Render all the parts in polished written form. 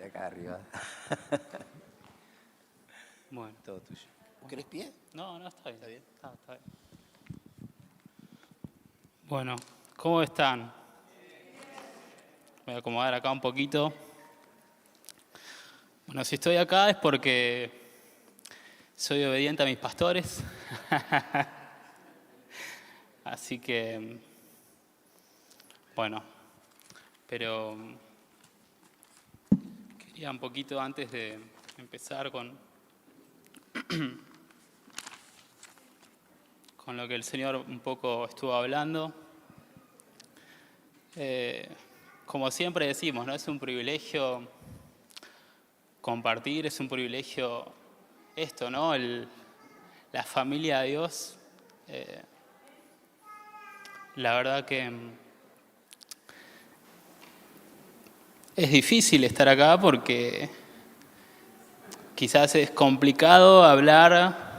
de acá arriba. Bueno. Todo tuyo. ¿Querés pie? No, está bien. ¿Está bien? Está bien. Bueno, ¿cómo están? Me voy a acomodar acá un poquito. Bueno, si estoy acá es porque soy obediente a mis pastores. Así que, bueno, pero quería un poquito antes de empezar con lo que el Señor un poco estuvo hablando. Como siempre decimos, ¿no? Es un privilegio compartir, es un privilegio esto, ¿no? La familia de Dios. La verdad que es difícil estar acá porque quizás es complicado hablar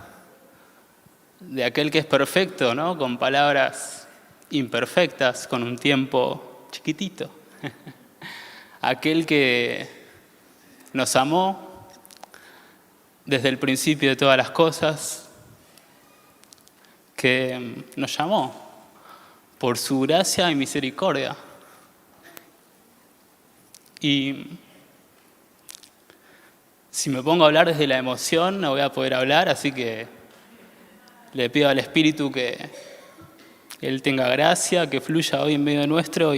de aquel que es perfecto, ¿no? Con palabras imperfectas, con un tiempo chiquitito. Aquel que nos amó desde el principio de todas las cosas, que nos llamó por su gracia y misericordia. Y si me pongo a hablar desde la emoción, no voy a poder hablar, así que le pido al Espíritu que Él tenga gracia, que fluya hoy en medio nuestro.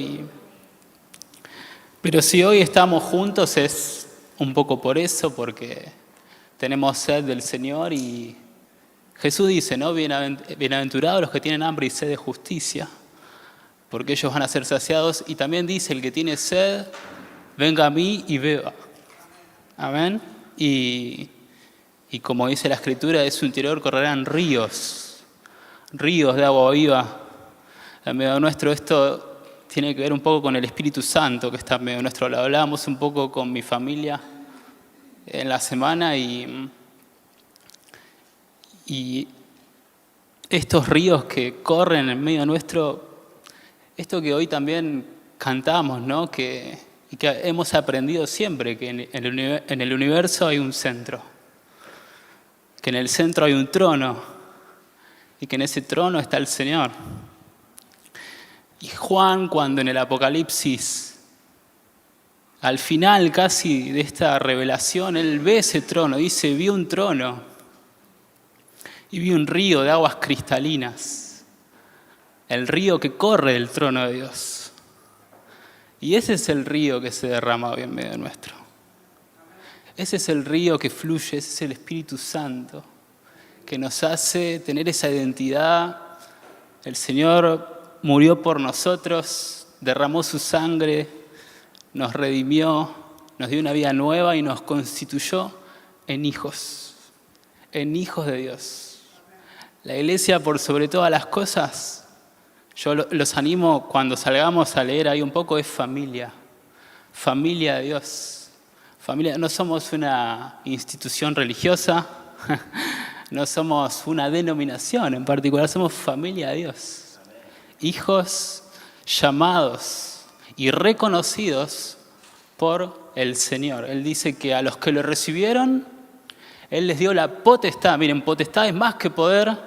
Pero si hoy estamos juntos es un poco por eso, porque tenemos sed del Señor y Jesús dice, ¿no? Bienaventurados los que tienen hambre y sed de justicia, porque ellos van a ser saciados. Y también dice, el que tiene sed, venga a mí y beba. Amén. Y como dice la Escritura, de su interior correrán ríos de agua viva. En medio nuestro esto tiene que ver un poco con el Espíritu Santo que está en medio nuestro. Lo hablábamos un poco con mi familia en la semana y estos ríos que corren en medio nuestro, esto que hoy también cantamos, ¿no? Y que hemos aprendido siempre, que en el universo hay un centro, que en el centro hay un trono y que en ese trono está el Señor. Y Juan, cuando en el Apocalipsis, al final casi de esta revelación, él ve ese trono, dice, vi un trono y vi un río de aguas cristalinas, el río que corre del trono de Dios. Y ese es el río que se derrama hoy en medio nuestro. Ese es el río que fluye, ese es el Espíritu Santo, que nos hace tener esa identidad. El Señor murió por nosotros, derramó su sangre, nos redimió, nos dio una vida nueva y nos constituyó en hijos de Dios. La iglesia, por sobre todas las cosas, yo los animo cuando salgamos a leer ahí un poco, es familia de Dios. Familia, no somos una institución religiosa, no somos una denominación en particular, somos familia de Dios. Hijos llamados y reconocidos por el Señor. Él dice que a los que lo recibieron, Él les dio la potestad. Miren, potestad es más que poder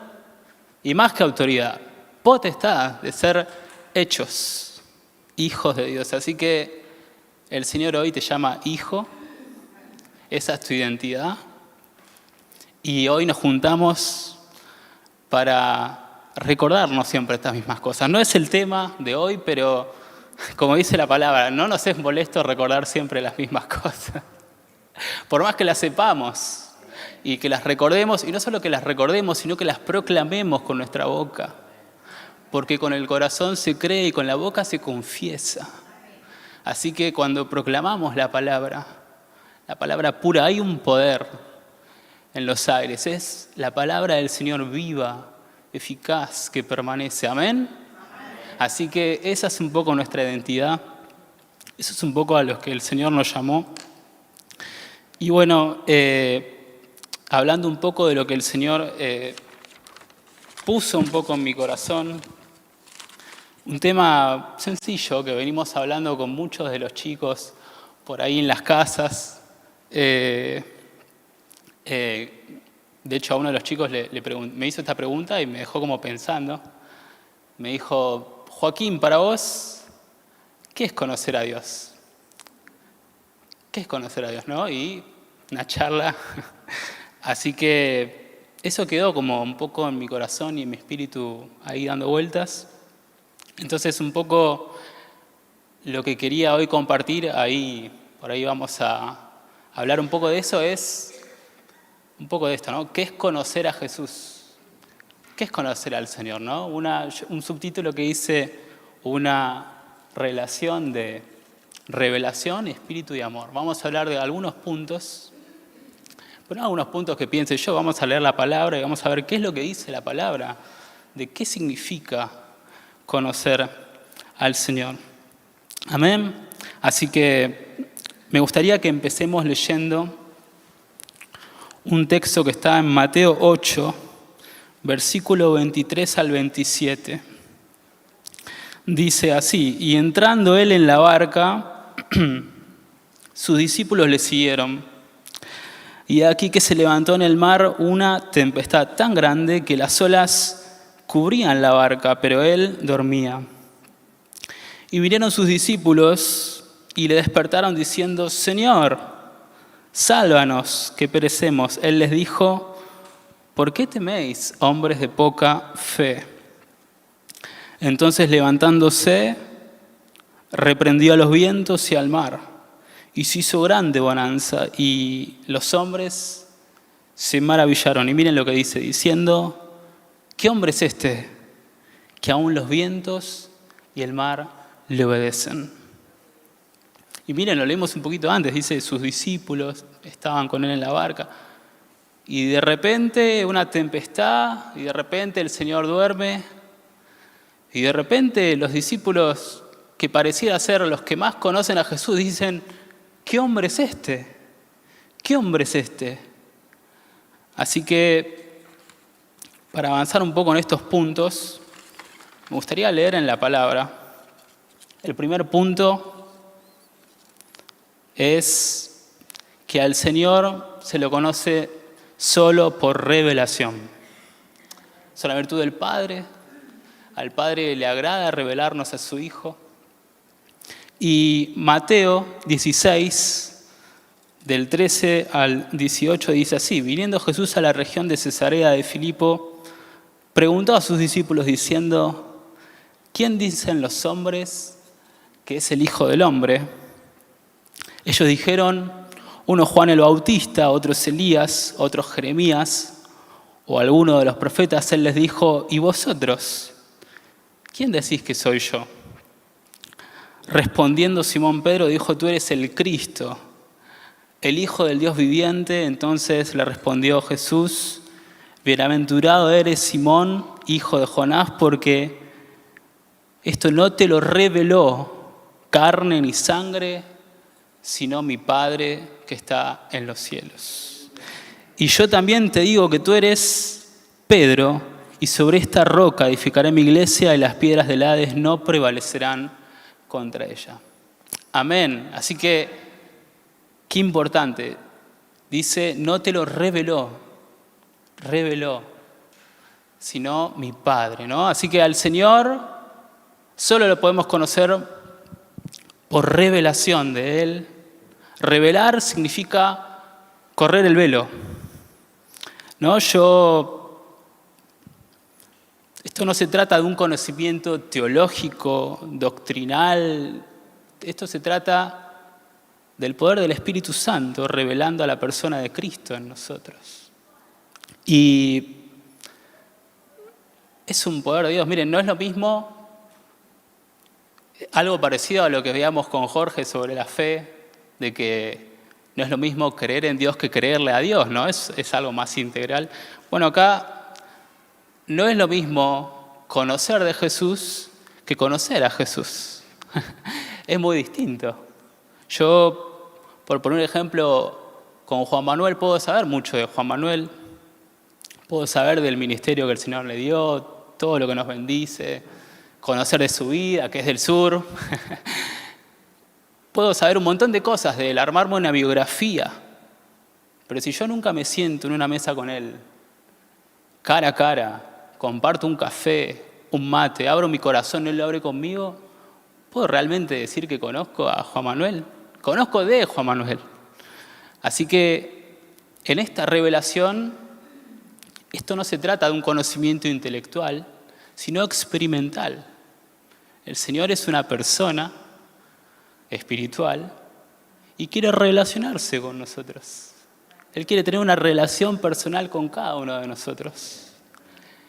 y más que autoridad. Potestad de ser hechos hijos de Dios. Así que el Señor hoy te llama hijo. Esa es tu identidad. Y hoy nos juntamos para recordarnos siempre estas mismas cosas. No es el tema de hoy, pero como dice la palabra, no nos es molesto recordar siempre las mismas cosas. Por más que las sepamos y que las recordemos, y no solo que las recordemos, sino que las proclamemos con nuestra boca. Porque con el corazón se cree y con la boca se confiesa. Así que cuando proclamamos la palabra pura, hay un poder en los aires. Es la palabra del Señor viva, eficaz, que permanece. ¿Amén? Así que esa es un poco nuestra identidad. Eso es un poco a los que el Señor nos llamó. Y bueno, hablando un poco de lo que el Señor puso un poco en mi corazón, un tema sencillo que venimos hablando con muchos de los chicos por ahí en las casas. De hecho, a uno de los chicos me hizo esta pregunta y me dejó como pensando. Me dijo, Joaquín, para vos, ¿qué es conocer a Dios? ¿Qué es conocer a Dios, no? Y una charla. Así que eso quedó como un poco en mi corazón y en mi espíritu ahí dando vueltas. Entonces, un poco lo que quería hoy compartir, por ahí vamos a hablar un poco de eso, es un poco de esto, ¿no? ¿Qué es conocer a Jesús? ¿Qué es conocer al Señor, no? Un subtítulo que dice una relación de revelación, espíritu y amor. Vamos a hablar de algunos puntos, pero no algunos puntos que piense yo, vamos a leer la palabra y vamos a ver qué es lo que dice la palabra, de qué significa conocer al Señor. Amén. Así que me gustaría que empecemos leyendo un texto que está en Mateo 8, versículo 23 al 27. Dice así: y entrando él en la barca, sus discípulos le siguieron. Y aquí que se levantó en el mar una tempestad tan grande que las olas cubrían la barca, pero él dormía. Y vinieron sus discípulos y le despertaron diciendo: Señor, sálvanos, que perecemos. Él les dijo: ¿por qué teméis, hombres de poca fe? Entonces, levantándose, reprendió a los vientos y al mar, y se hizo grande bonanza, y los hombres se maravillaron. Y miren lo que dice, diciendo: ¿qué hombre es este, que aún los vientos y el mar le obedecen? Y miren, lo leímos un poquito antes, dice, sus discípulos estaban con él en la barca. Y de repente una tempestad, y de repente el Señor duerme, y de repente los discípulos, que pareciera ser los que más conocen a Jesús, dicen: ¿qué hombre es este? ¿Qué hombre es este? Así que, para avanzar un poco en estos puntos, me gustaría leer en la palabra. El primer punto es que al Señor se lo conoce solo por revelación. Es la virtud del Padre. Al Padre le agrada revelarnos a su Hijo. Y Mateo 16, del 13 al 18, dice así: viniendo Jesús a la región de Cesarea de Filipo, preguntó a sus discípulos diciendo: ¿quién dicen los hombres que es el Hijo del Hombre? Ellos dijeron: uno Juan el Bautista, otros Elías, otros Jeremías, o alguno de los profetas. Él les dijo: ¿y vosotros? ¿Quién decís que soy yo? Respondiendo Simón Pedro dijo: tú eres el Cristo, el Hijo del Dios viviente. Entonces le respondió Jesús: bienaventurado eres, Simón, hijo de Jonás, porque esto no te lo reveló carne ni sangre, sino mi Padre que está en los cielos. Y yo también te digo que tú eres Pedro, y sobre esta roca edificaré mi iglesia, y las piedras del Hades no prevalecerán contra ella. Amén. Así que, qué importante. Dice, no te lo reveló, sino mi Padre, ¿no? Así que al Señor solo lo podemos conocer por revelación de Él. Revelar significa correr el velo, ¿no? Esto no se trata de un conocimiento teológico, doctrinal. Esto se trata del poder del Espíritu Santo revelando a la persona de Cristo en nosotros. Y es un poder de Dios. Miren, no es lo mismo, algo parecido a lo que veíamos con Jorge sobre la fe, de que no es lo mismo creer en Dios que creerle a Dios, ¿no? Es algo más integral. Bueno, acá no es lo mismo conocer de Jesús que conocer a Jesús. Es muy distinto. Yo, por poner un ejemplo, con Juan Manuel puedo saber mucho de Juan Manuel, puedo saber del ministerio que el Señor le dio, todo lo que nos bendice, conocer de su vida, que es del sur. puedo saber un montón de cosas de él, armarme una biografía, pero si yo nunca me siento en una mesa con él, cara a cara, comparto un café, un mate, abro mi corazón, él lo abre conmigo, ¿puedo realmente decir que conozco a Juan Manuel? Conozco de Juan Manuel. Así que en esta revelación, esto no se trata de un conocimiento intelectual, sino experimental. El Señor es una persona espiritual y quiere relacionarse con nosotros. Él quiere tener una relación personal con cada uno de nosotros.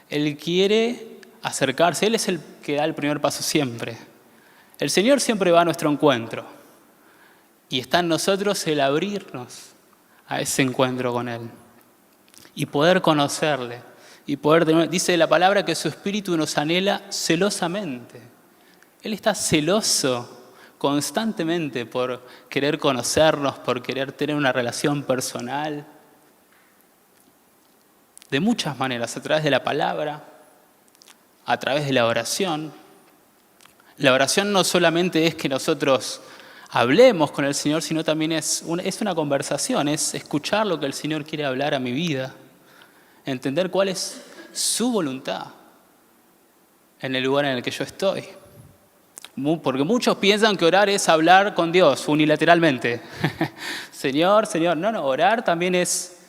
Él quiere acercarse, Él es el que da el primer paso siempre. El Señor siempre va a nuestro encuentro y está en nosotros el abrirnos a ese encuentro con Él y poder conocerle y poder tener, dice la palabra que su espíritu nos anhela celosamente. Él está celoso constantemente por querer conocernos, por querer tener una relación personal, de muchas maneras, a través de la palabra, a través de la oración. La oración no solamente es que nosotros hablemos con el Señor, sino también es una conversación, es escuchar lo que el Señor quiere hablar a mi vida, entender cuál es su voluntad en el lugar en el que yo estoy. Porque muchos piensan que orar es hablar con Dios unilateralmente. Señor, Señor. No, orar también es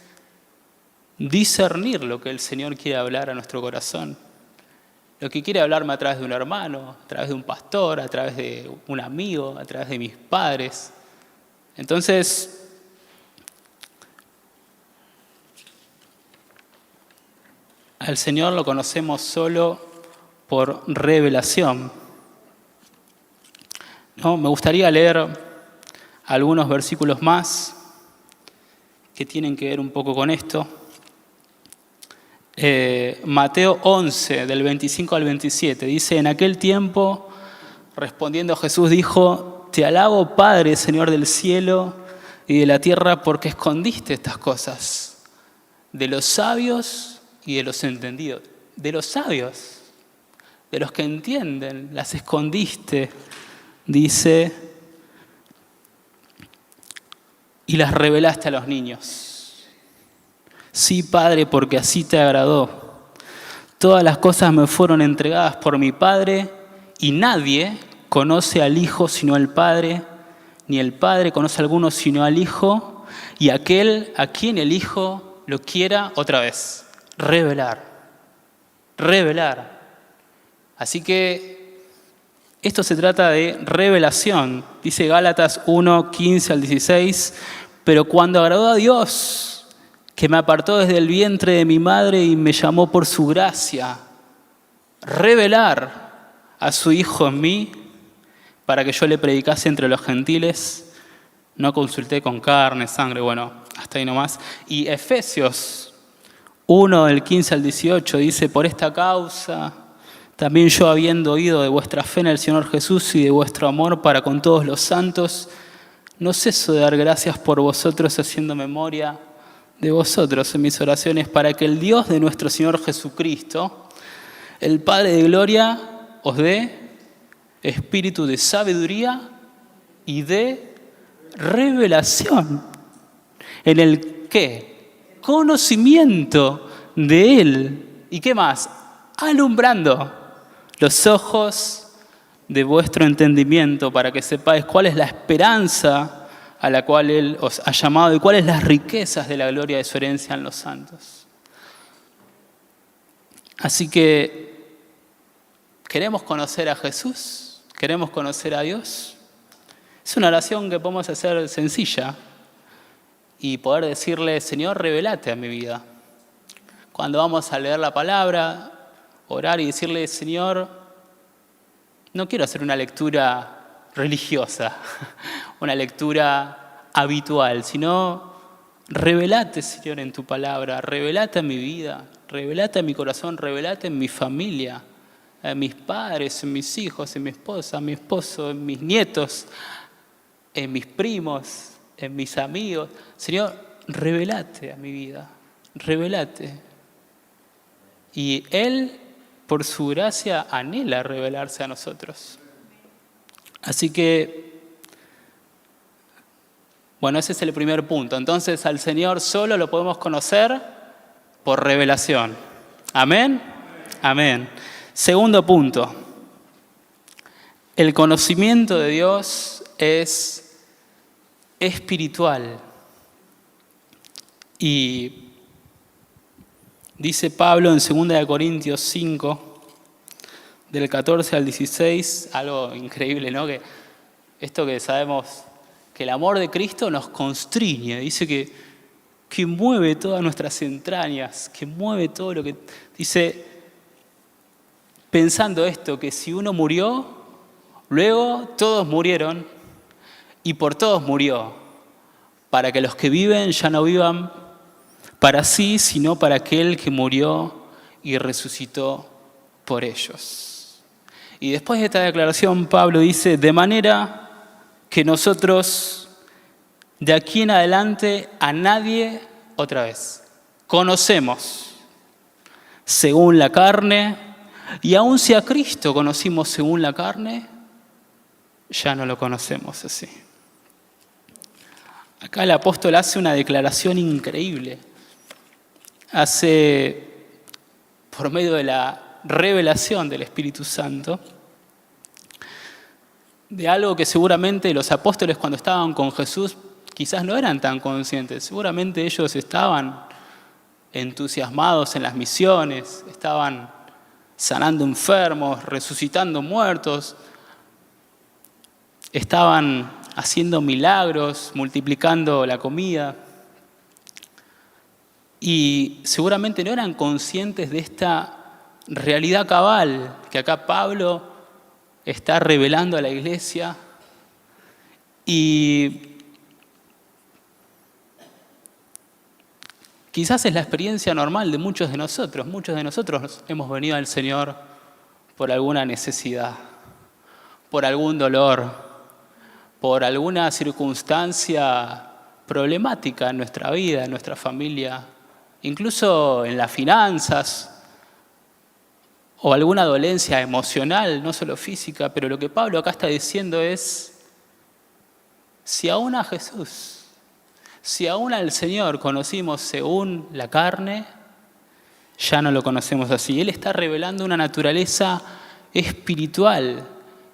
discernir lo que el Señor quiere hablar a nuestro corazón. Lo que quiere hablarme a través de un hermano, a través de un pastor, a través de un amigo, a través de mis padres. Entonces, al Señor lo conocemos solo por revelación. ¿No? Me gustaría leer algunos versículos más que tienen que ver un poco con esto. Mateo 11, del 25 al 27, dice: en aquel tiempo, respondiendo Jesús dijo: te alabo, Padre, Señor del cielo y de la tierra, porque escondiste estas cosas de los sabios y de los entendidos. De los sabios, de los que entienden, las escondiste. Dice, y las revelaste a los niños. Sí, Padre, porque así te agradó. Todas las cosas me fueron entregadas por mi Padre, y nadie conoce al Hijo sino al Padre, ni el Padre conoce a alguno sino al Hijo, y aquel a quien el Hijo lo quiera, otra vez, revelar. Revelar. Así que esto se trata de revelación. Dice Gálatas 1, 15 al 16, pero cuando agradó a Dios, que me apartó desde el vientre de mi madre y me llamó por su gracia, revelar a su Hijo en mí, para que yo le predicase entre los gentiles, no consulté con carne, sangre, bueno, hasta ahí nomás. Y Efesios 1, del 15 al 18, dice, por esta causa también yo, habiendo oído de vuestra fe en el Señor Jesús y de vuestro amor para con todos los santos, no ceso de dar gracias por vosotros, haciendo memoria de vosotros en mis oraciones, para que el Dios de nuestro Señor Jesucristo, el Padre de gloria, os dé espíritu de sabiduría y de revelación. ¿En el qué? Conocimiento de Él. ¿Y qué más? Alumbrando los ojos de vuestro entendimiento, para que sepáis cuál es la esperanza a la cual Él os ha llamado y cuáles las riquezas de la gloria de su herencia en los santos. Así que, ¿queremos conocer a Jesús? ¿Queremos conocer a Dios? Es una oración que podemos hacer sencilla y poder decirle, Señor, revelate a mi vida. Cuando vamos a leer la palabra, orar y decirle, Señor, no quiero hacer una lectura religiosa, una lectura habitual, sino revelate, Señor, en tu palabra, revelate en mi vida, revelate en mi corazón, revelate en mi familia, en mis padres, en mis hijos, en mi esposa, en mi esposo, en mis nietos, en mis primos, en mis amigos. Señor, revelate a mi vida, revelate. Y Él, por su gracia, anhela revelarse a nosotros. Así que Bueno, ese es el primer punto. Entonces, al Señor solo lo podemos conocer por revelación. ¿Amén? Amén. Segundo punto. El conocimiento de Dios es espiritual. Y dice Pablo en 2 Corintios 5, del 14 al 16, algo increíble, ¿no? Que esto que sabemos, que el amor de Cristo nos constriñe, dice que mueve todas nuestras entrañas, que mueve todo lo que... Dice, pensando esto, que si uno murió, luego todos murieron y por todos murió, para que los que viven ya no vivan para sí, sino para aquel que murió y resucitó por ellos. Y después de esta declaración, Pablo dice, de manera que nosotros de aquí en adelante a nadie, otra vez, conocemos según la carne, y aun si a Cristo conocimos según la carne, ya no lo conocemos así. Acá el apóstol hace una declaración increíble. Hace, por medio de la revelación del Espíritu Santo, de algo que seguramente los apóstoles cuando estaban con Jesús quizás no eran tan conscientes. Seguramente ellos estaban entusiasmados en las misiones, estaban sanando enfermos, resucitando muertos, estaban haciendo milagros, multiplicando la comida. Y seguramente no eran conscientes de esta realidad cabal que acá Pablo está revelando a la iglesia. Y quizás es la experiencia normal de muchos de nosotros. Muchos de nosotros hemos venido al Señor por alguna necesidad, por algún dolor, por alguna circunstancia problemática en nuestra vida, en nuestra familia, incluso en las finanzas, o alguna dolencia emocional, no solo física, pero lo que Pablo acá está diciendo es, si aún a Jesús, si aún al Señor conocimos según la carne, ya no lo conocemos así. Él está revelando una naturaleza espiritual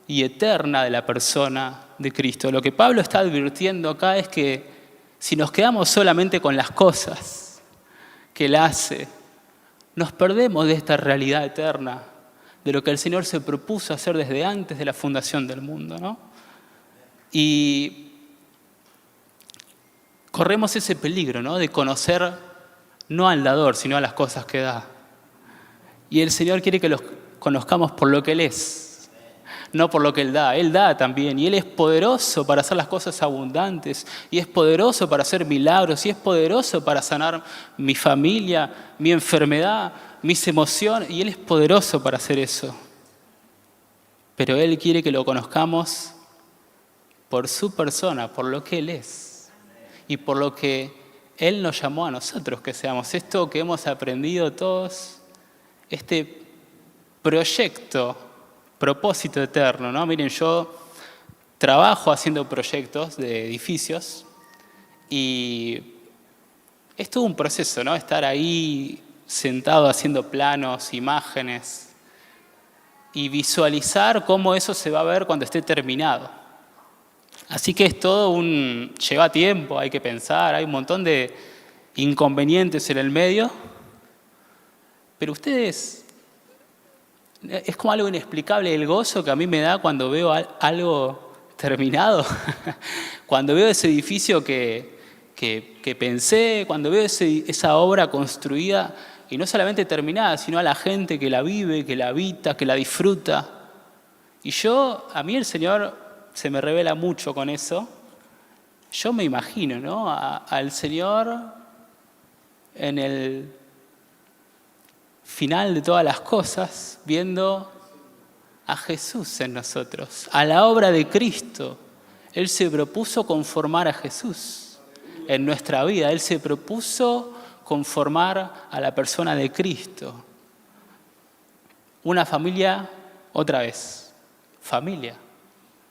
y eterna de la persona de Cristo. Lo que Pablo está advirtiendo acá es que si nos quedamos solamente con las cosas que Él hace, nos perdemos de esta realidad eterna, de lo que el Señor se propuso hacer desde antes de la fundación del mundo, ¿no? Y corremos ese peligro, ¿no? De conocer no al dador, sino a las cosas que da. Y el Señor quiere que los conozcamos por lo que Él es, no por lo que Él da. Él da también, y Él es poderoso para hacer las cosas abundantes, y es poderoso para hacer milagros, y es poderoso para sanar mi familia, mi enfermedad, mis emociones, y Él es poderoso para hacer eso. Pero Él quiere que lo conozcamos por su persona, por lo que Él es, y por lo que Él nos llamó a nosotros que seamos. Esto que hemos aprendido todos, este propósito eterno, ¿no? Miren, yo trabajo haciendo proyectos de edificios y es todo un proceso, ¿no? Estar ahí sentado haciendo planos, imágenes y visualizar cómo eso se va a ver cuando esté terminado. Así que es todo lleva tiempo, hay que pensar, hay un montón de inconvenientes en el medio, pero ustedes... Es como algo inexplicable el gozo que a mí me da cuando veo algo terminado, cuando veo ese edificio que pensé, cuando veo esa obra construida y no solamente terminada, sino a la gente que la vive, que la habita, que la disfruta. Y a mí el Señor se me revela mucho con eso. Yo me imagino, ¿no? Al Señor en el final de todas las cosas, viendo a Jesús en nosotros, a la obra de Cristo. Él se propuso conformar a Jesús en nuestra vida. Él se propuso conformar a la persona de Cristo. Una familia, otra vez, familia,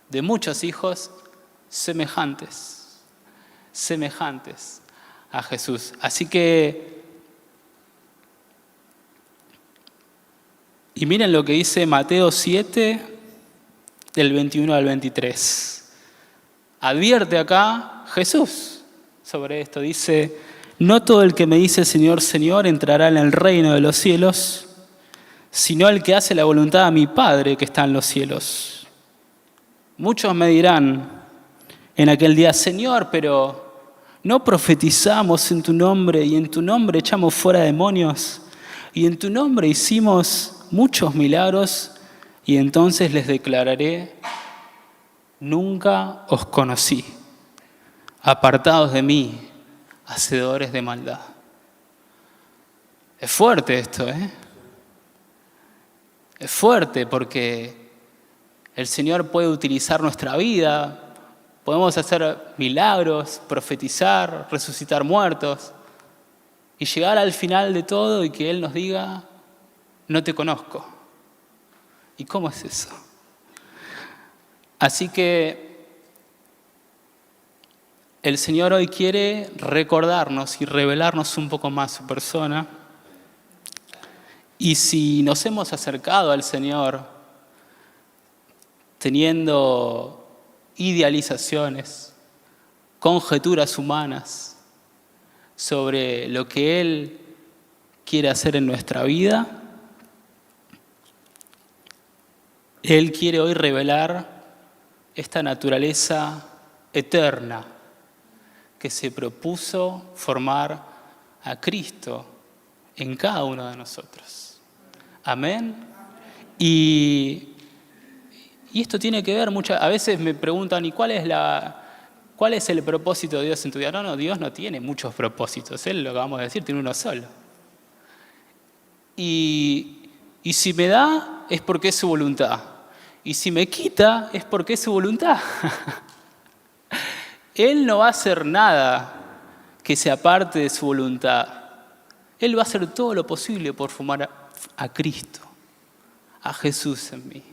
de muchos hijos semejantes, semejantes a Jesús. Así que, y miren lo que dice Mateo 7, del 21 al 23. Advierte acá Jesús sobre esto. Dice: no todo el que me dice Señor, Señor entrará en el reino de los cielos, sino el que hace la voluntad de mi Padre que está en los cielos. Muchos me dirán en aquel día: Señor, pero ¿no profetizamos en tu nombre y en tu nombre echamos fuera demonios y en tu nombre hicimos muchos milagros? Y entonces les declararé: nunca os conocí. Apartados de mí, hacedores de maldad. Es fuerte esto, ¿eh? Es fuerte porque el Señor puede utilizar nuestra vida, podemos hacer milagros, profetizar, resucitar muertos y llegar al final de todo y que Él nos diga: no te conozco. ¿Y cómo es eso? Así que el Señor hoy quiere recordarnos y revelarnos un poco más su persona. Y si nos hemos acercado al Señor teniendo idealizaciones, conjeturas humanas sobre lo que Él quiere hacer en nuestra vida, Él quiere hoy revelar esta naturaleza eterna que se propuso formar a Cristo en cada uno de nosotros. Amén. Y esto tiene que ver a veces me preguntan: ¿y cuál es el propósito de Dios en tu vida? No, Dios no tiene muchos propósitos. Él, lo que vamos a decir, tiene uno solo. Y si me da, es porque es su voluntad. Y si me quita, es porque es su voluntad. Él no va a hacer nada que se aparte de su voluntad. Él va a hacer todo lo posible por formar a Cristo, a Jesús en mí.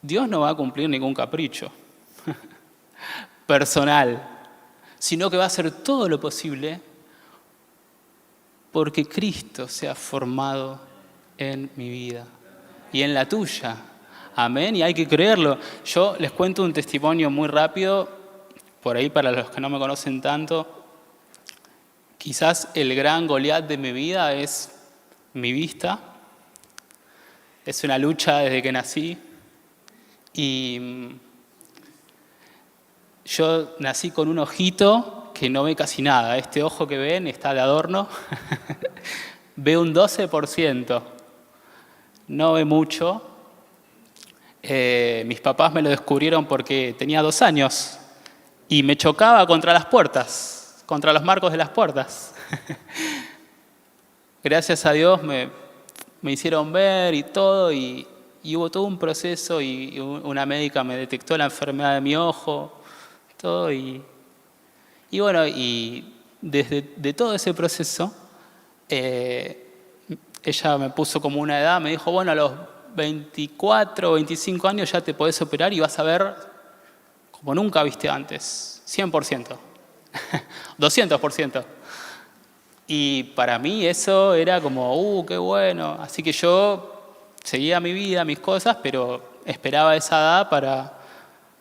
Dios no va a cumplir ningún capricho personal, sino que va a hacer todo lo posible porque Cristo sea formado en mi vida y en la tuya. Amén, y hay que creerlo. Yo les cuento un testimonio muy rápido, por ahí para los que no me conocen tanto. Quizás el gran Goliat de mi vida es mi vista. Es una lucha desde que nací. Y yo nací con un ojito que no ve casi nada. Este ojo que ven está de adorno. Ve un 12%. No ve mucho. Mis papás me lo descubrieron porque tenía 2 años y me chocaba contra las puertas, contra los marcos de las puertas. Gracias a Dios me hicieron ver y todo, y hubo todo un proceso y una médica me detectó la enfermedad de mi ojo, todo, y bueno, y de todo ese proceso, ella me puso como una edad, me dijo: bueno, a los 24 o 25 años ya te podés operar y vas a ver como nunca viste antes, 100%, 200%. Y para mí eso era como, qué bueno. Así que yo seguía mi vida, mis cosas, pero esperaba esa edad para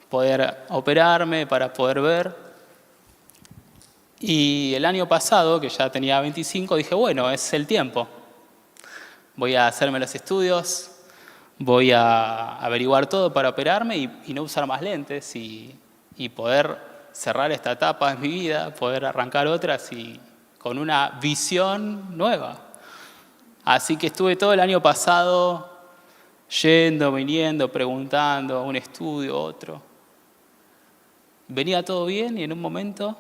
poder operarme, para poder ver. Y el año pasado, que ya tenía 25, dije: bueno, es el tiempo. Voy a hacerme los estudios, voy a averiguar todo para operarme y no usar más lentes y poder cerrar esta etapa de mi vida, poder arrancar otras y con una visión nueva. Así que estuve todo el año pasado yendo, viniendo, preguntando, un estudio, otro. Venía todo bien y en un momento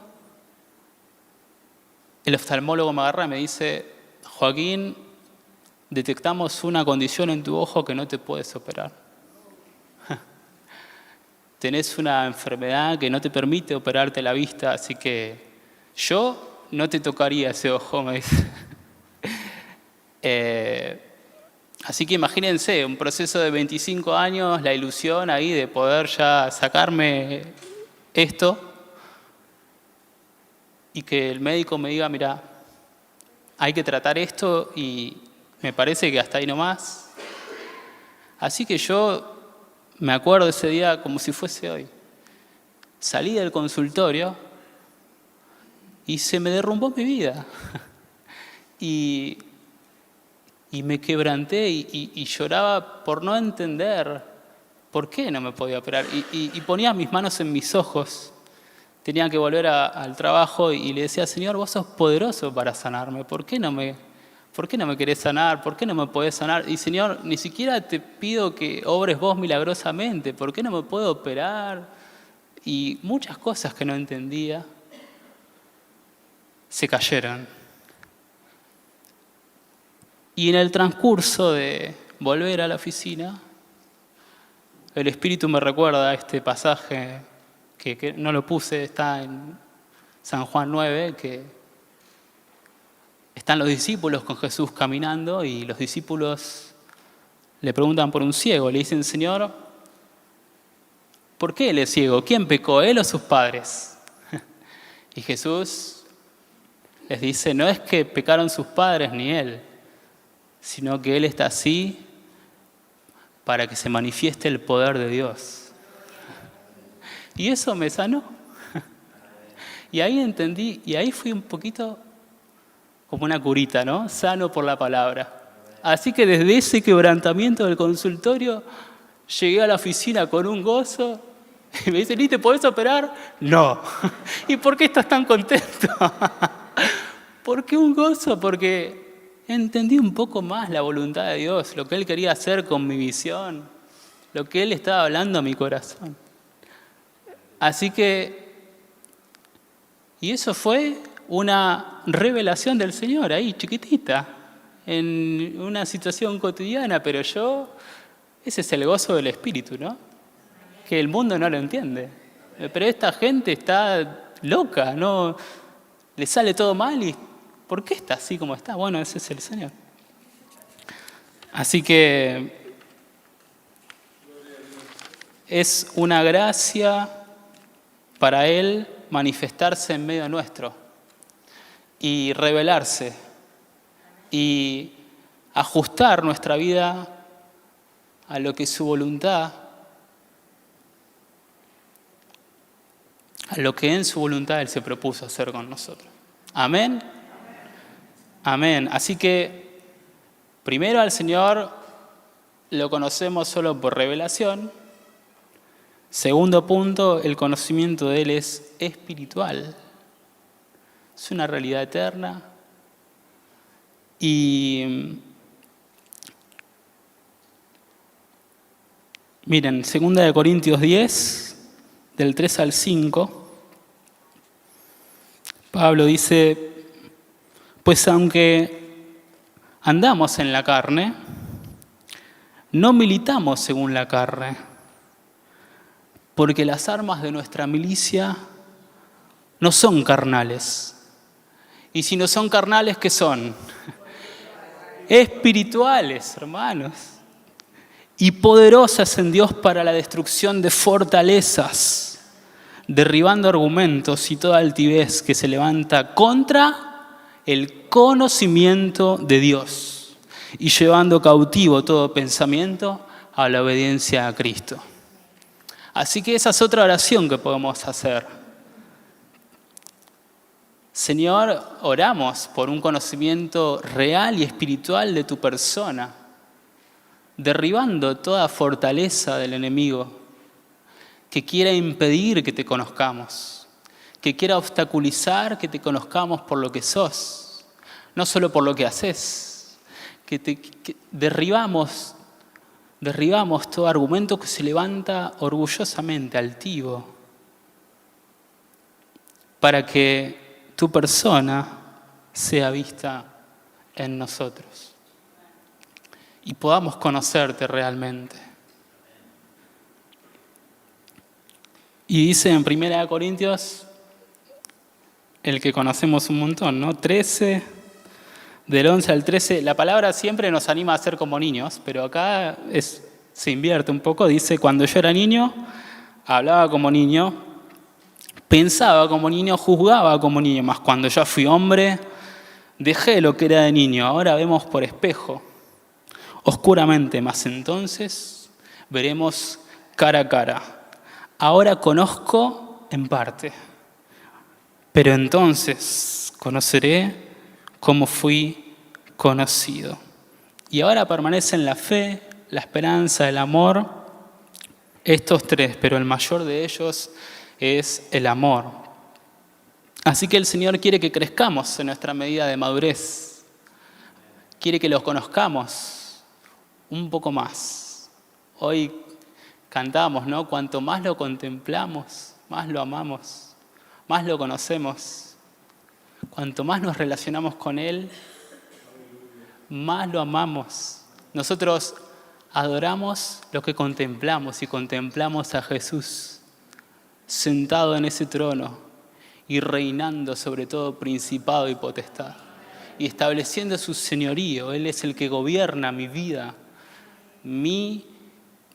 el oftalmólogo me agarra y me dice: Joaquín, detectamos una condición en tu ojo que no te puedes operar. Tenés una enfermedad que no te permite operarte la vista, así que yo no te tocaría ese ojo, me dice. Así que imagínense, un proceso de 25 años, la ilusión ahí de poder ya sacarme esto, y que el médico me diga, mira, hay que tratar esto y me parece que hasta ahí nomás. Así que yo me acuerdo ese día como si fuese hoy. Salí del consultorio y se me derrumbó mi vida. Y me quebranté y lloraba por no entender por qué no me podía operar. Y ponía mis manos en mis ojos. Tenía que volver al trabajo y le decía, Señor, vos sos poderoso para sanarme. ¿Por qué no me querés sanar? ¿Por qué no me podés sanar? Y Señor, ni siquiera te pido que obres vos milagrosamente. ¿Por qué no me puedo operar? Y muchas cosas que no entendía se cayeron. Y en el transcurso de volver a la oficina, el Espíritu me recuerda este pasaje que no lo puse, está en San Juan 9, que están los discípulos con Jesús caminando y los discípulos le preguntan por un ciego. Le dicen, Señor, ¿por qué él es ciego? ¿Quién pecó, él o sus padres? Y Jesús les dice, no es que pecaron sus padres ni él, sino que él está así para que se manifieste el poder de Dios. Y eso me sanó. Y ahí entendí, y ahí fui un poquito como una curita, ¿no? Sano por la palabra. Así que desde ese quebrantamiento del consultorio, llegué a la oficina con un gozo. Y me dicen, ¿y te podés operar? No. ¿Y por qué estás tan contento? ¿Por qué un gozo? Porque entendí un poco más la voluntad de Dios, lo que Él quería hacer con mi visión, lo que Él estaba hablando a mi corazón. Así que, y eso fue una revelación del Señor ahí, chiquitita, en una situación cotidiana, pero ese es el gozo del Espíritu, ¿no? Que el mundo no lo entiende. Pero esta gente está loca, ¿no? Le sale todo mal y ¿por qué está así como está? Bueno, ese es el Señor. Así que es una gracia para Él manifestarse en medio nuestro y revelarse y ajustar nuestra vida a lo que es su voluntad, a lo que en su voluntad Él se propuso hacer con nosotros. Amén. Amén. Así que primero al Señor lo conocemos solo por revelación. Segundo punto, el conocimiento de Él es espiritual. Es una realidad eterna. Y miren, 2 Corintios 10, del 3 al 5, Pablo dice, pues aunque andamos en la carne, no militamos según la carne, porque las armas de nuestra milicia no son carnales. Y si no son carnales, ¿qué son? Espirituales, hermanos. Y poderosas en Dios para la destrucción de fortalezas, derribando argumentos y toda altivez que se levanta contra el conocimiento de Dios y llevando cautivo todo pensamiento a la obediencia a Cristo. Así que esa es otra oración que podemos hacer. Señor, oramos por un conocimiento real y espiritual de tu persona, derribando toda fortaleza del enemigo que quiera impedir que te conozcamos, que quiera obstaculizar que te conozcamos por lo que sos, no solo por lo que haces, que derribamos todo argumento que se levanta orgullosamente, altivo, para que tu persona sea vista en nosotros y podamos conocerte realmente. Y dice en 1 Corintios, el que conocemos un montón, ¿no? 13, del 11 al 13, la palabra siempre nos anima a ser como niños, pero acá se invierte un poco, dice, cuando yo era niño, hablaba como niño, Pensaba como niño, juzgaba como niño, mas cuando ya fui hombre, dejé lo que era de niño. Ahora vemos por espejo, oscuramente, mas entonces veremos cara a cara. Ahora conozco en parte, pero entonces conoceré como fui conocido. Y ahora permanecen la fe, la esperanza, el amor, estos tres, pero el mayor de ellos es el amor. Así que el Señor quiere que crezcamos en nuestra medida de madurez. Quiere que los conozcamos un poco más. Hoy cantamos, ¿no? Cuanto más lo contemplamos, más lo amamos, más lo conocemos. Cuanto más nos relacionamos con Él, más lo amamos. Nosotros adoramos lo que contemplamos y contemplamos a Jesús sentado en ese trono y reinando sobre todo principado y potestad y estableciendo su señorío. Él es el que gobierna mi vida, mi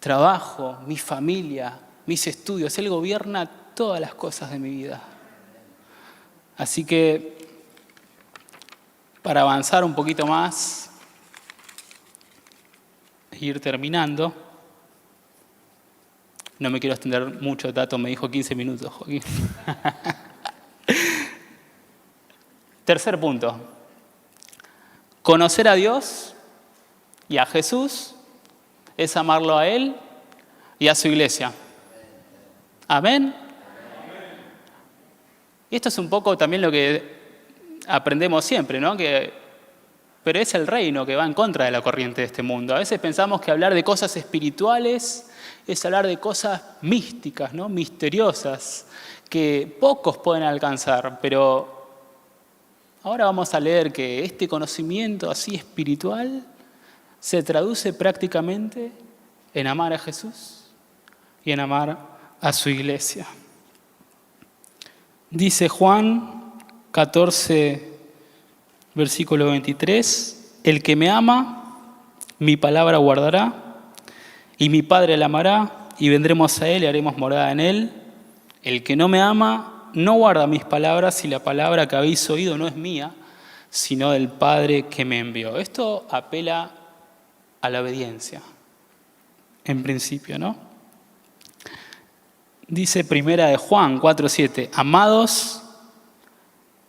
trabajo, mi familia, mis estudios. Él gobierna todas las cosas de mi vida. Así que, para avanzar un poquito más e ir terminando, no me quiero extender mucho, Tato me dijo 15 minutos, Joaquín. Tercer punto. Conocer a Dios y a Jesús es amarlo a Él y a su iglesia. Amén. Y esto es un poco también lo que aprendemos siempre, ¿no? Pero es el reino que va en contra de la corriente de este mundo. A veces pensamos que hablar de cosas espirituales es hablar de cosas místicas, ¿no? Misteriosas, que pocos pueden alcanzar. Pero ahora vamos a leer que este conocimiento así espiritual se traduce prácticamente en amar a Jesús y en amar a su iglesia. Dice Juan 14, versículo 23, el que me ama, mi palabra guardará, y mi Padre le amará, y vendremos a él y haremos morada en él. El que no me ama, no guarda mis palabras, y la palabra que habéis oído no es mía, sino del Padre que me envió. Esto apela a la obediencia, en principio, ¿no? Dice primera de Juan 4:7, amados,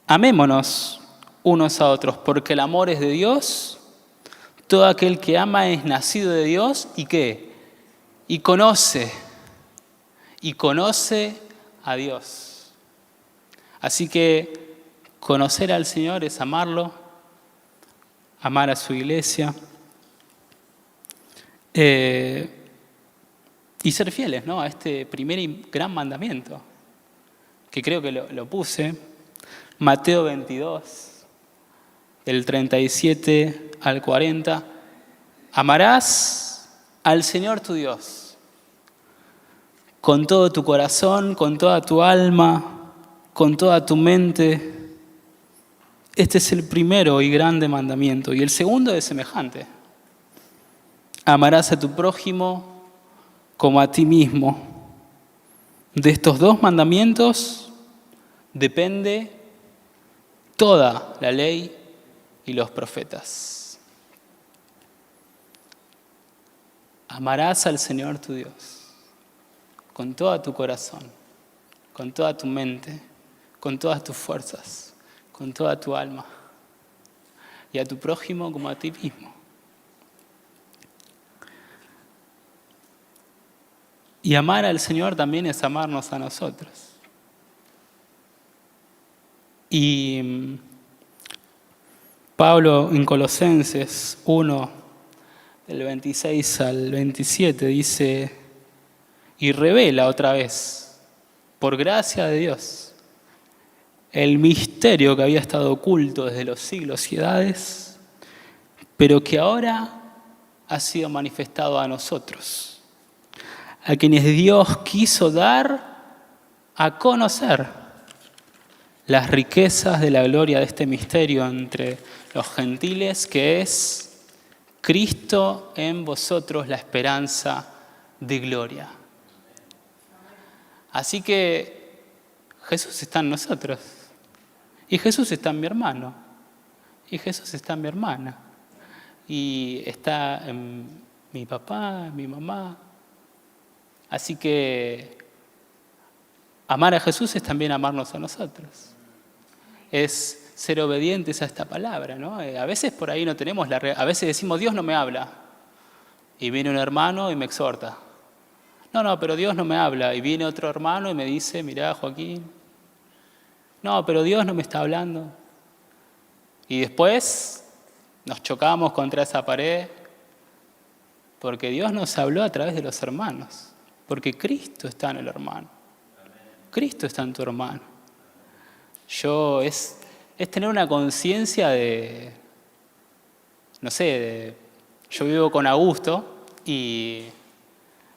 amémonos unos a otros, porque el amor es de Dios. Todo aquel que ama es nacido de Dios, ¿y qué? Y conoce a Dios. Así que conocer al Señor es amarlo, amar a su iglesia y ser fieles, ¿no? A este primer y gran mandamiento, que creo que lo puse, Mateo 22, del 37 al 40, amarás al Señor tu Dios con todo tu corazón, con toda tu alma, con toda tu mente. Este es el primero y grande mandamiento. Y el segundo es semejante. Amarás a tu prójimo como a ti mismo. De estos dos mandamientos depende toda la ley y los profetas. Amarás al Señor tu Dios con todo tu corazón, con toda tu mente, con todas tus fuerzas, con toda tu alma, y a tu prójimo como a ti mismo. Y amar al Señor también es amarnos a nosotros. Y Pablo en Colosenses 1, del 26 al 27, dice, y revela otra vez, por gracia de Dios, el misterio que había estado oculto desde los siglos y edades, pero que ahora ha sido manifestado a nosotros, a quienes Dios quiso dar a conocer las riquezas de la gloria de este misterio entre los gentiles, que es Cristo en vosotros, la esperanza de gloria. Así que Jesús está en nosotros. Y Jesús está en mi hermano. Y Jesús está en mi hermana. Y está en mi papá, en mi mamá. Así que amar a Jesús es también amarnos a nosotros. Es ser obedientes a esta palabra, ¿no? A veces por ahí no tenemos a veces decimos, Dios no me habla. Y viene un hermano y me exhorta. No, pero Dios no me habla. Y viene otro hermano y me dice, mirá, Joaquín. No, pero Dios no me está hablando. Y después nos chocamos contra esa pared porque Dios nos habló a través de los hermanos. Porque Cristo está en el hermano. Cristo está en tu hermano. Es tener una conciencia de, no sé, yo vivo con Augusto y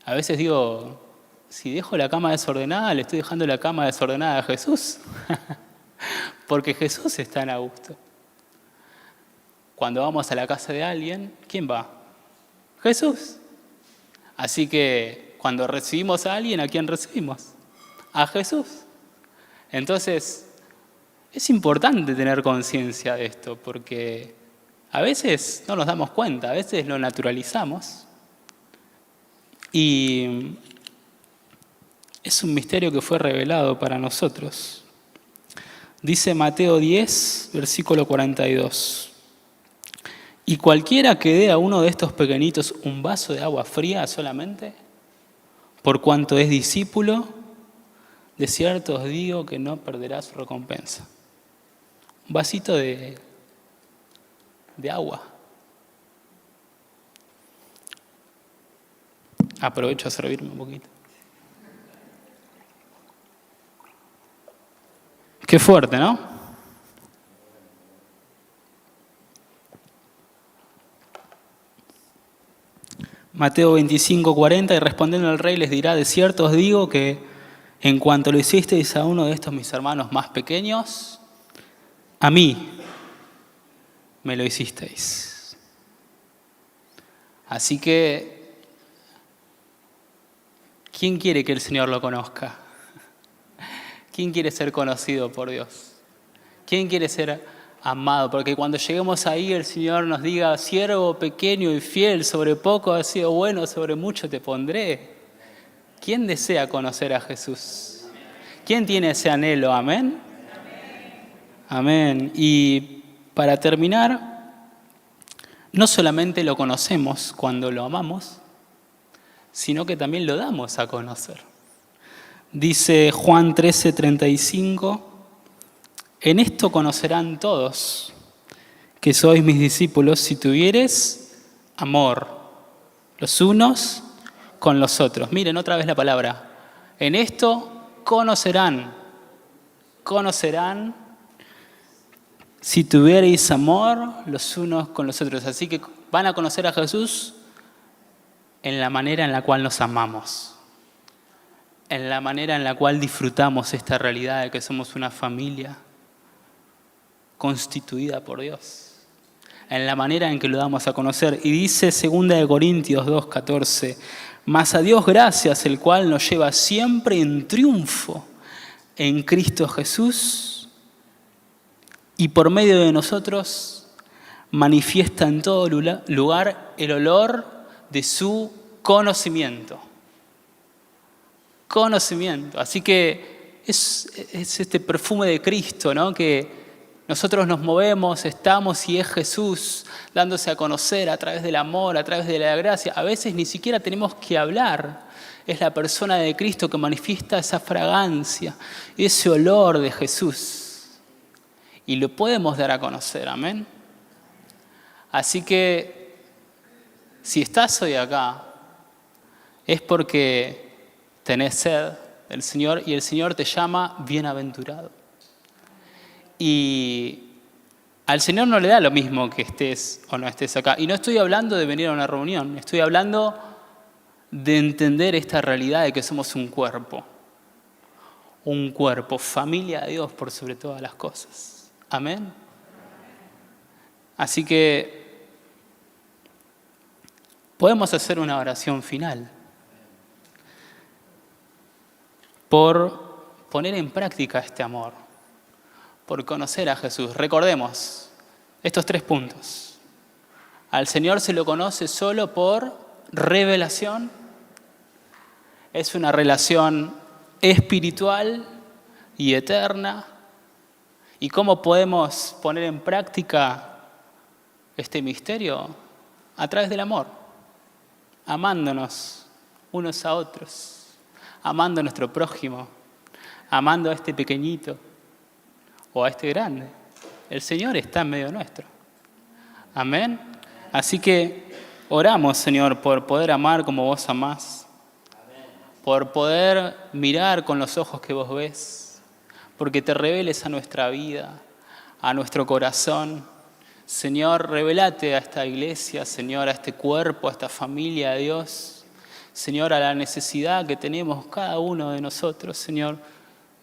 a veces digo, si dejo la cama desordenada, le estoy dejando la cama desordenada a Jesús. Porque Jesús está en Augusto. Cuando vamos a la casa de alguien, ¿quién va? Jesús. Así que cuando recibimos a alguien, ¿a quién recibimos? A Jesús. Entonces, es importante tener conciencia de esto, porque a veces no nos damos cuenta, a veces lo naturalizamos. Y es un misterio que fue revelado para nosotros. Dice Mateo 10, versículo 42. Y cualquiera que dé a uno de estos pequeñitos un vaso de agua fría solamente, por cuanto es discípulo, de cierto os digo que no perderá su recompensa. Un vasito de agua. Aprovecho a servirme un poquito. Qué fuerte, ¿no? Mateo 25, 40, y respondiendo al rey les dirá, de cierto os digo que en cuanto lo hicisteis a uno de estos mis hermanos más pequeños, a mí me lo hicisteis. Así que, ¿quién quiere que el Señor lo conozca? ¿Quién quiere ser conocido por Dios? ¿Quién quiere ser amado? Porque cuando lleguemos ahí el Señor nos diga, siervo pequeño y fiel, sobre poco has sido bueno, sobre mucho te pondré. ¿Quién desea conocer a Jesús? ¿Quién tiene ese anhelo? ¿Amén? Amén. Y para terminar, no solamente lo conocemos cuando lo amamos, sino que también lo damos a conocer. Dice Juan 13:35, en esto conocerán todos que sois mis discípulos si tuviereis amor los unos con los otros. Miren otra vez la palabra. En esto conocerán si tuviereis amor los unos con los otros. Así que van a conocer a Jesús en la manera en la cual nos amamos. En la manera en la cual disfrutamos esta realidad de que somos una familia constituida por Dios. En la manera en que lo damos a conocer. Y dice 2 Corintios 2:14, mas a Dios gracias, el cual nos lleva siempre en triunfo en Cristo Jesús y por medio de nosotros manifiesta en todo lugar el olor de su conocimiento. Conocimiento. Así que es este perfume de Cristo, ¿no? Que nosotros nos movemos, estamos y es Jesús dándose a conocer a través del amor, a través de la gracia. A veces ni siquiera tenemos que hablar. Es la persona de Cristo que manifiesta esa fragancia, ese olor de Jesús. Y lo podemos dar a conocer, amén. Así que si estás hoy acá, es porque tenés sed del Señor y el Señor te llama bienaventurado. Y al Señor no le da lo mismo que estés o no estés acá. Y no estoy hablando de venir a una reunión, estoy hablando de entender esta realidad de que somos un cuerpo, familia de Dios por sobre todas las cosas. Amén. Así que podemos hacer una oración final por poner en práctica este amor, por conocer a Jesús. Recordemos estos 3 puntos. Al Señor se lo conoce solo por revelación. Es una relación espiritual y eterna. ¿Y cómo podemos poner en práctica este misterio? A través del amor, amándonos unos a otros, amando a nuestro prójimo, amando a este pequeñito o a este grande. El Señor está en medio nuestro. Amén. Así que oramos, Señor, por poder amar como vos amás, por poder mirar con los ojos que vos ves, porque te reveles a nuestra vida, a nuestro corazón. Señor, revelate a esta iglesia, Señor, a este cuerpo, a esta familia de Dios. Señor, a la necesidad que tenemos cada uno de nosotros, Señor,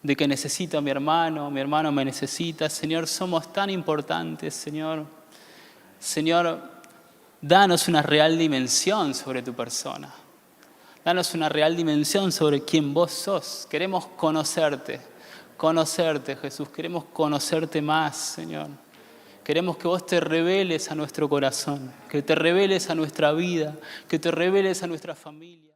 de que necesito a mi hermano me necesita. Señor, somos tan importantes, Señor. Señor, danos una real dimensión sobre tu persona. Danos una real dimensión sobre quién vos sos. Queremos conocerte, Jesús. Queremos conocerte más, Señor. Queremos que vos te reveles a nuestro corazón, que te reveles a nuestra vida, que te reveles a nuestra familia.